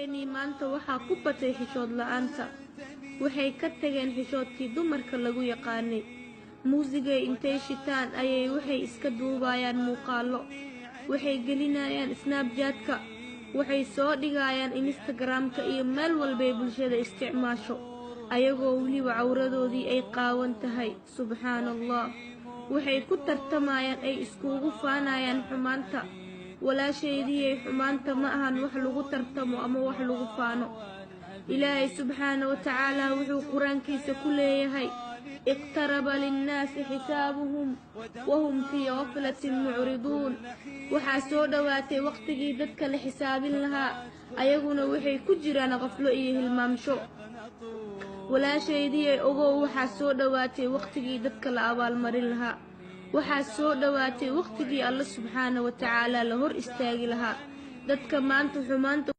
Bulshadeennii maanta waxaa ku batay xishood la'aanta. Waxay ka tageen xishoodkii dumarka lagu yaqaanay. Muusigay intay shitaan ayay waxay iska duubayaan muuqaallo. Waxay gelinayaan Snapchat-ka. Waxay soo dhigayaan Instagram-ka iyo meel walba bulshada isticmaasho. Ayagoo weliba cawradoodii ay qaawan tahay. Subxaanallah. Waxay ku tartamayaan ay iskugu faanayaan xumaanta. walaashaydii xumaanta ma ahan wax lagu tartamo ama wax lagu faano. Ilaahay subxaanahu wa ta'aala wuxuu quraankiisa ku leeyahay iqtaraba linnaasi xisaabuhum wahum fii ghaflatin mucriduun. waxaa soo dhowaatay waqtigii dadka la xisaabin lahaa ayaguna waxay ku jiraan qaflo iyo hilmaamsho. walaashaydii ogow waxaa soo dhowaatay waqtigii dadka la abaalmarin lahaa. waxaa soo dhowaatay waqtigii Allah subxaanahu wa ta'aala la hor istaagi lahaa dadka maanta xumaanta